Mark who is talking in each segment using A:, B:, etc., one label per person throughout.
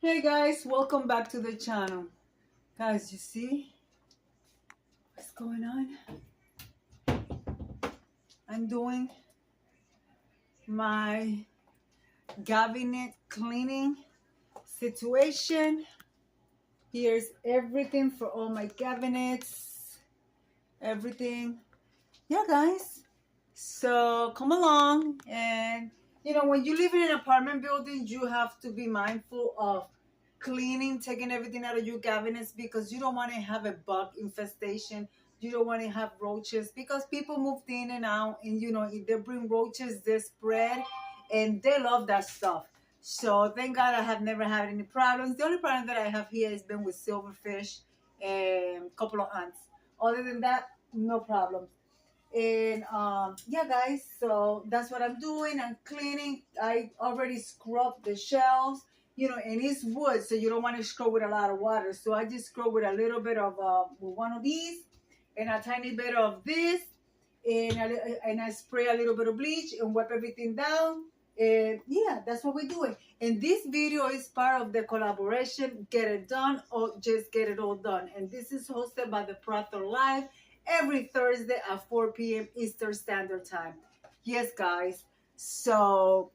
A: Hey guys, welcome back to the channel. Guys, you see what's going on? I'm doing my cabinet cleaning situation. Here's everything for all my cabinets, everything. Yeah, guys. So come along, and when you live in an apartment building, you have to be mindful of cleaning, taking everything out of your cabinets because you don't want to have a bug infestation. You don't want to have roaches because people moved in and out, and if they bring roaches, they spread, and they love that stuff. So thank God I have never had any problems. The only problem that I have here has been with silverfish and a couple of ants. Other than that, no problem. And yeah, guys, so that's what I'm doing. I'm cleaning. I already scrubbed the shelves, and it's wood, so you don't want to scrub with a lot of water. So I just scrub with a little bit of with one of these and a tiny bit of this, and I spray a little bit of bleach and wipe everything down. And yeah, that's what we're doing. And this video is part of the collaboration Get It Done or Just Get It All Done. And this is hosted by the Proctor Live every Thursday at 4 p.m. Eastern Standard Time. Yes, guys. So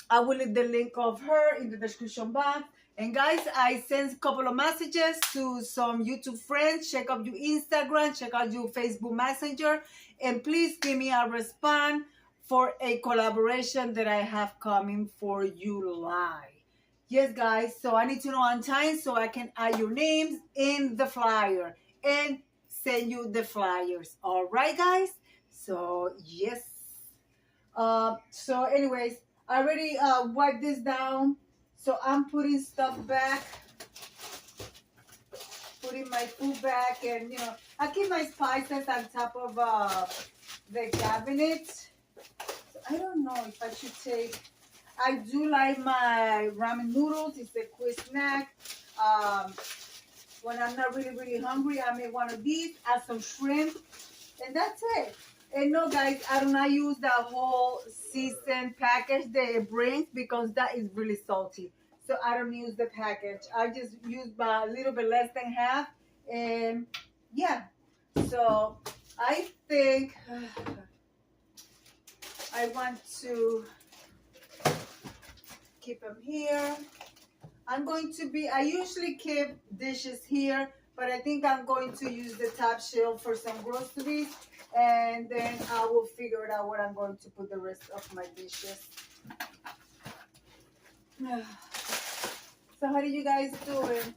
A: I will leave the link of her in the description box. And guys, I sent a couple of messages to some YouTube friends. Check out your Instagram, check out your Facebook Messenger, and please give me a response for a collaboration that I have coming for you live. Yes, guys, so I need to know on time so I can add your names in the flyer and send you the flyers. All right, guys? So, yes. So anyways, I already wiped this down. So I'm putting stuff back, putting my food back, and I keep my spices on top of the cabinet. So I don't know if I should take. I do like my ramen noodles. It's a quick snack. When I'm not really hungry, I make one of these, add some shrimp, and that's it. And no, guys, I do not use that whole seasoned package that it brings because that is really salty. So I don't use the package. I just use by a little bit less than half. And yeah, so I think I want to keep them here. I usually keep dishes here, but I think I'm going to use the top shelf for some groceries, and then I will figure out what I'm going to put the rest of my dishes. So how are you guys doing?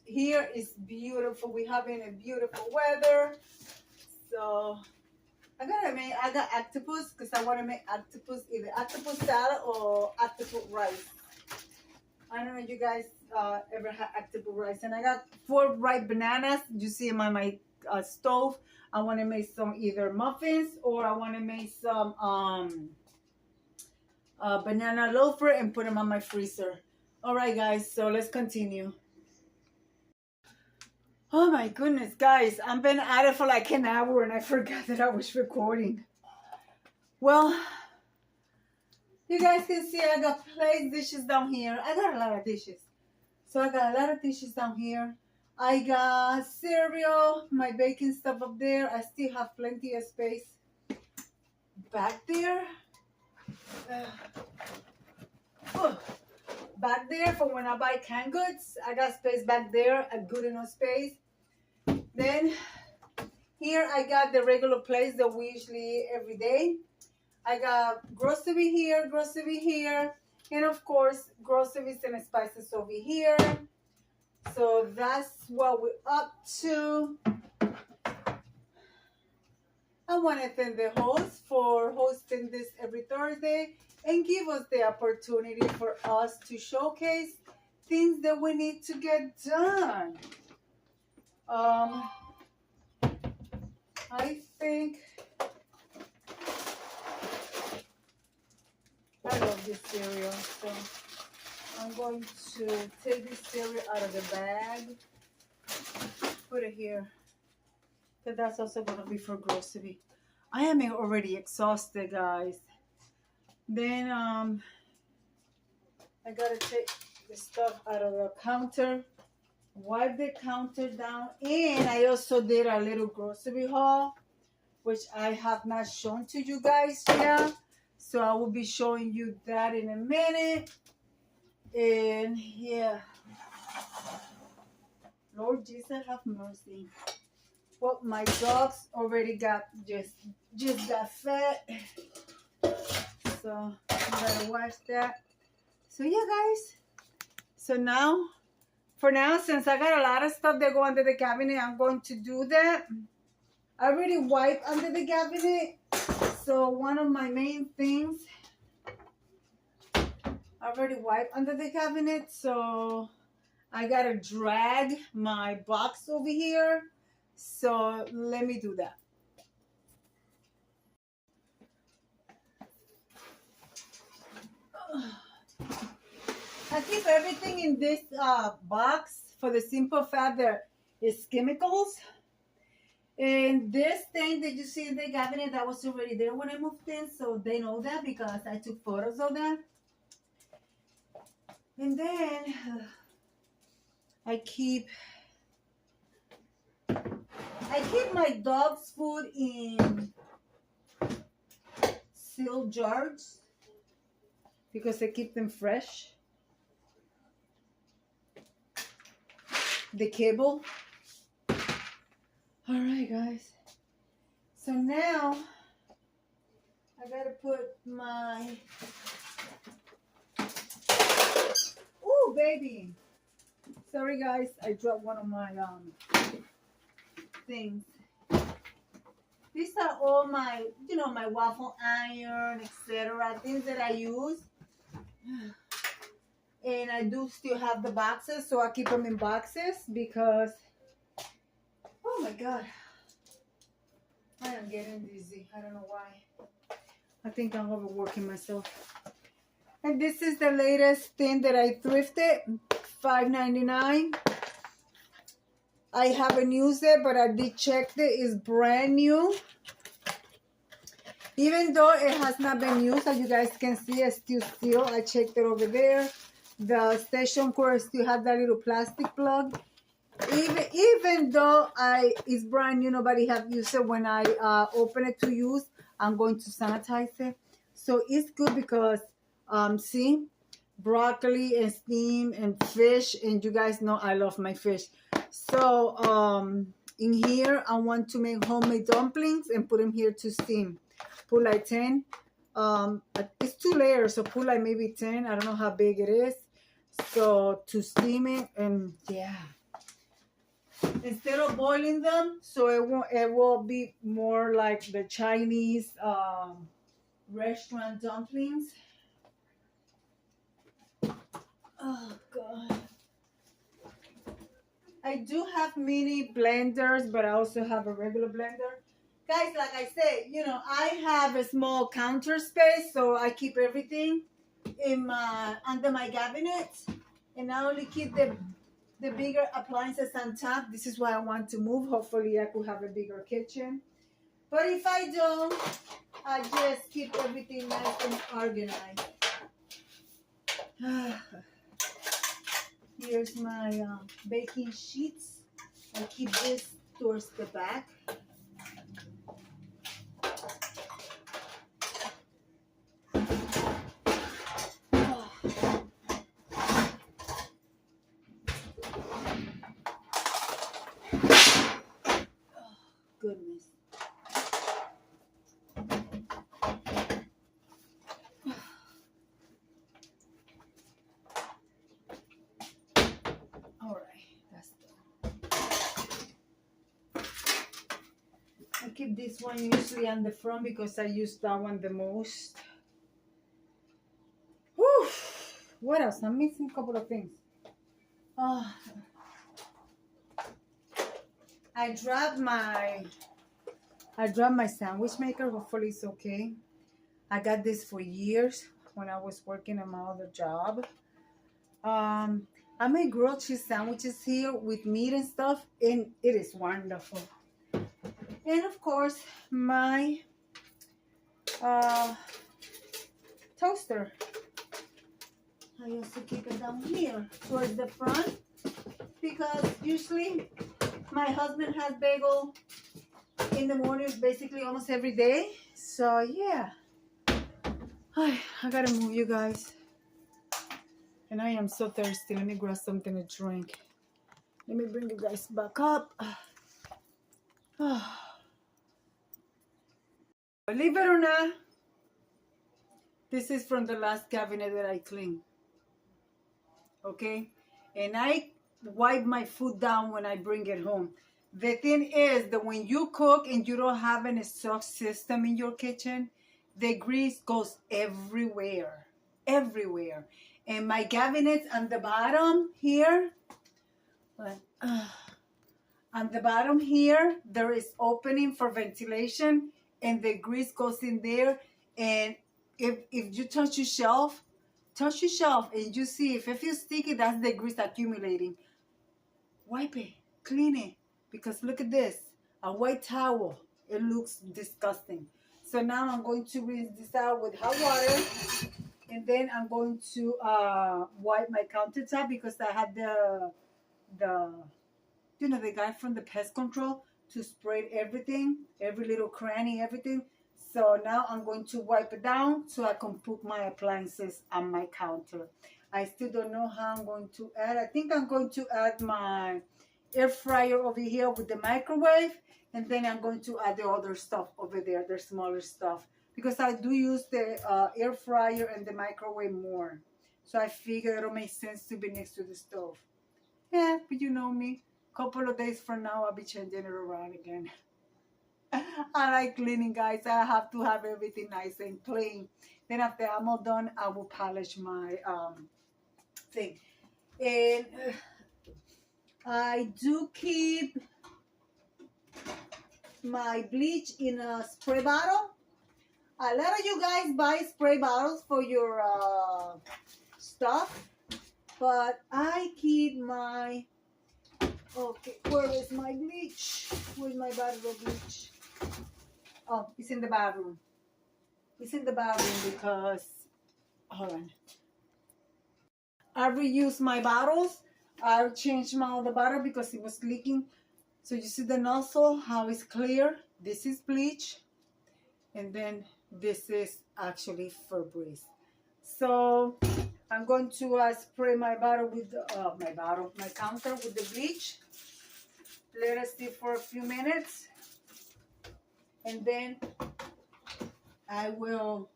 A: Here is beautiful. We're having a beautiful weather. So I got octopus because I want to make octopus, either octopus salad or octopus rice. I don't know if you guys ever had octopus rice. And I got 4 ripe bananas. You see them on my stove. I want to make some either muffins or I want to make some banana loafer and put them on my freezer. All right, guys. So let's continue. Oh my goodness, guys. I've been at it for like an hour and I forgot that I was recording. Well, you guys can see I got plates, dishes down here. I got a lot of dishes. So I got a lot of dishes down here. I got cereal, my baking stuff up there. I still have plenty of space back there. Back there for when I buy canned goods. I got space back there, a good enough space. Then here I got the regular place that we usually eat every day. I got grocery here, and of course, groceries and spices over here. So that's what we're up to. I want to thank the host for hosting this every Thursday and give us the opportunity for us to showcase things that we need to get done. I think I love this cereal, so I'm going to take this cereal out of the bag, put it here, because that's also going to be for grocery. I am already exhausted, guys. Then I gotta take the stuff out of the counter. Wipe the counter down. And I also did a little grocery haul, which I have not shown to you guys yet. So I will be showing you that in a minute. And yeah. Lord Jesus have mercy. Well, my dogs already got just got fed. So I gotta watch that. So yeah, guys. So now, for now, since I got a lot of stuff that go under the cabinet, I'm going to do that. I already wiped under the cabinet. So one of my main things, I already wiped under the cabinet. So I gotta drag my box over here. So let me do that. I keep everything in this box for the simple fact that it's chemicals. And this thing that you see in the cabinet, that was already there when I moved in. So they know that because I took photos of that. And then I keep my dog's food in sealed jars because I keep them fresh. The kibble. All right, guys. So now I gotta put my. Ooh, baby. Sorry, guys. I dropped one of my things. These are all my, my waffle iron, etc. Things that I use. And I do still have the boxes, so I keep them in boxes because, oh my God, I am getting dizzy. I don't know why. I think I'm overworking myself. And this is the latest thing that I thrifted, $5.99. I haven't used it, but I did check it. It's brand new. Even though it has not been used, as you guys can see, it's still steel. I checked it over there. The station cord still has that little plastic plug. Even though it's brand new, nobody have used it. When I open it to use, I'm going to sanitize it. So it's good because, see, broccoli and steam and fish. And you guys know I love my fish. So in here, I want to make homemade dumplings and put them here to steam. Put like 10. It's 2 layers, so put like maybe 10. I don't know how big it is. So to steam it, and yeah. Instead of boiling them, so it will be more like the Chinese restaurant dumplings. Oh God. I do have mini blenders, but I also have a regular blender. Guys, like I said, I have a small counter space, so I keep everything in under my cabinet, and I only keep the bigger appliances on top. This is why I want to move. Hopefully, I could have a bigger kitchen. But if I don't, I just keep everything nice and organized. Here's my baking sheets. I keep this towards the back. Goodness. All right, that's done. I keep this one usually on the front because I use that one the most. Whew. What else? I'm missing a couple of things. I dropped my sandwich maker. Hopefully it's okay. I got this for years when I was working at my other job. I make grilled cheese sandwiches here with meat and stuff, and it is wonderful. And of course, my toaster. I used to keep it down here towards the front because usually my husband has bagel in the morning basically almost every day. So yeah, I gotta move, you guys. And I am so thirsty. Let me grab something to drink. Let me bring you guys back up. Believe it or not, this is from the last cabinet that I cleaned. Okay? And I wipe my food down when I bring it home. The thing is that when you cook and you don't have an exhaust system in your kitchen, the grease goes everywhere. Everywhere. And my cabinets on the bottom here, on the bottom here, there is opening for ventilation and the grease goes in there. And if you touch your shelf and you see if it feels sticky, that's the grease accumulating. Wipe it, clean it, because look at this, a white towel. It looks disgusting. So now I'm going to rinse this out with hot water, and then I'm going to wipe my countertop because I had the the guy from the pest control to spray everything, every little cranny, everything. So now I'm going to wipe it down so I can put my appliances on my counter. I still don't know how I'm going to add. I think I'm going to add my air fryer over here with the microwave, and then I'm going to add the other stuff over there, the smaller stuff, because I do use the air fryer and the microwave more. So I figure it'll make sense to be next to the stove. Yeah, but you know me. Couple of days from now, I'll be changing it around again. I like cleaning, guys. I have to have everything nice and clean. Then after I'm all done, I will polish my thing. And I do keep my bleach in a spray bottle. A lot of you guys buy spray bottles for your stuff, but I keep my... Okay, where is my bleach? Where's my bottle of bleach? Oh, it's in the bathroom. It's in the bathroom because, hold on. I reuse my bottles. I changed my other bottle because it was leaking. So you see the nozzle, how it's clear. This is bleach. And then this is actually Febreze. So I'm going to spray my bottle with my counter with the bleach. Let it sit for a few minutes, and then I will...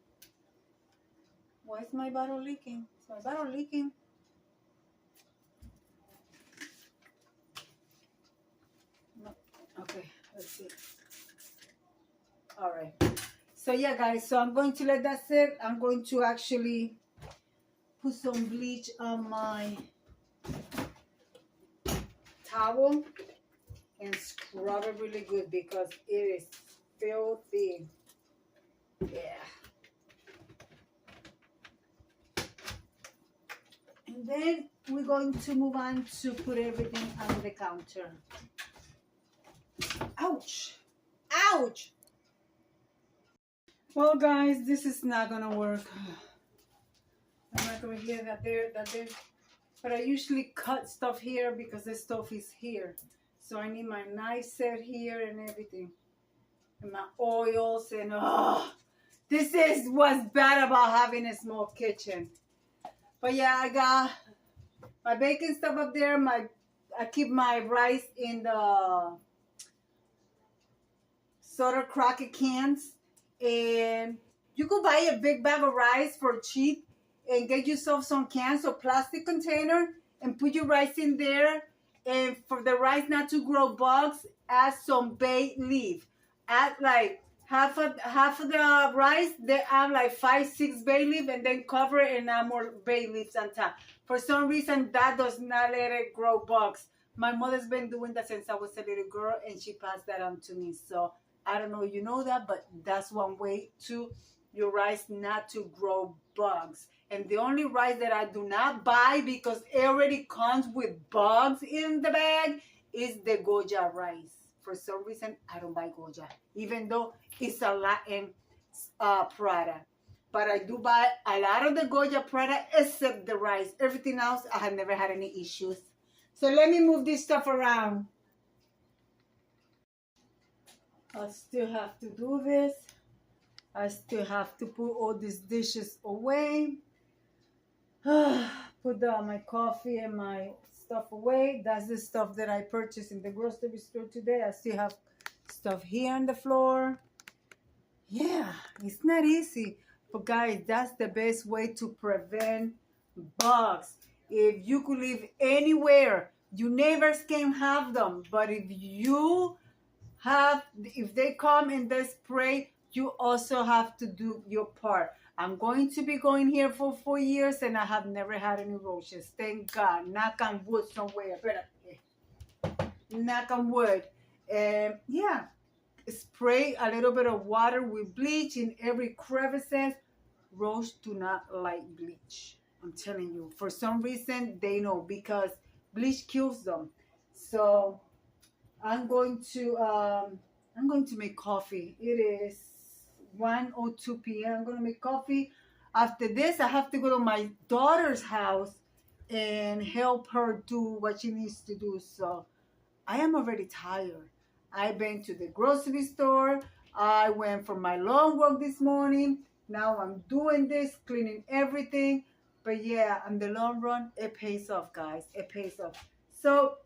A: Why is my bottle leaking? Is my bottle leaking? No. Okay, let's see. All right. So yeah, guys, so I'm going to let that sit. I'm going to actually put some bleach on my towel and scrub it really good because it is filthy. Yeah. And then we're going to move on to put everything on the counter. Ouch! Ouch! Well, guys, this is not gonna work. I'm not gonna get that there. But I usually cut stuff here because the stove is here. So I need my knife set here and everything. And my oils and this is what's bad about having a small kitchen. But yeah, I got my baking stuff up there. I keep my rice in the soda crockett cans. And you could buy a big bag of rice for cheap and get yourself some cans or plastic container and put your rice in there. And for the rice not to grow bugs, add some bay leaf. Add like half of the rice, they add like 5-6 bay leaf, and then cover it and add more bay leaves on top. For some reason, that does not let it grow bugs. My mother's been doing that since I was a little girl, and she passed that on to me. So I don't know if you know that, but that's one way to your rice not to grow bugs. And the only rice that I do not buy because it already comes with bugs in the bag is the Goya rice. For some reason, I don't buy Goya, even though it's a Latin product. But I do buy a lot of the Goya product except the rice. Everything else, I have never had any issues. So let me move this stuff around. I still have to do this. I still have to put all these dishes away. Put my coffee and my stuff away. That's the stuff that I purchased in the grocery store today. I still have stuff here on the floor. Yeah, it's not easy. But guys, that's the best way to prevent bugs. If you could live anywhere, your neighbors can have them. But if they come and they spray, you also have to do your part. I'm going to be going here for 4 years and I have never had any roaches. Thank God. Knock on wood somewhere. Knock on wood. Yeah. Spray a little bit of water with bleach in every crevices. Roaches do not like bleach. I'm telling you. For some reason, they know because bleach kills them. So I'm going to make coffee. It is 1 or 2 p.m. I'm going to make coffee. After this, I have to go to my daughter's house and help her do what she needs to do. So I am already tired. I've been to the grocery store. I went for my long walk this morning. Now I'm doing this, cleaning everything. But yeah, in the long run, it pays off, guys. It pays off. So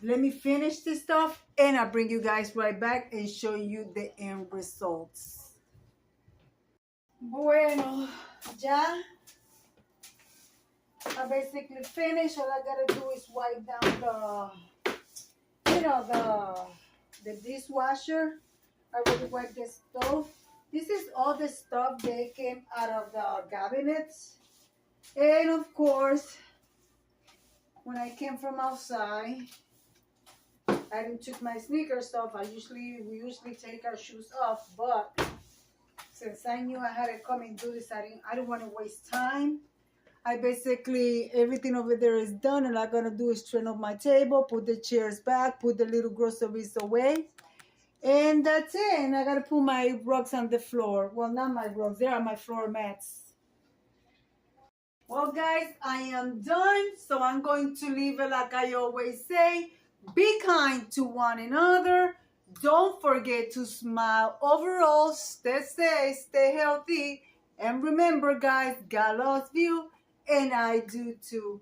A: let me finish this stuff and I'll bring you guys right back and show you the end results. Bueno, ya. I basically finished. All I gotta do is wipe down the dishwasher. I already wiped the stove. This is all the stuff that came out of the cabinets. And of course, when I came from outside, I didn't took my sneakers off. We usually take our shoes off, but since I knew I had to come and do this, I didn't want to waste time. I basically, everything over there is done, and all I'm gonna do is turn up my table, put the chairs back, put the little groceries away, and that's it. And I gotta put my rugs on the floor. Well, not my rugs, they are my floor mats. Well, guys, I am done, so I'm going to leave it like I always say. Be kind to one another. Don't forget to smile. Overall, stay safe, stay healthy. And remember, guys, God loves you, and I do too.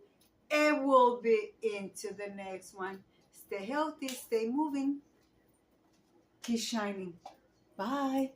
A: And we'll be into the next one. Stay healthy, stay moving, keep shining. Bye.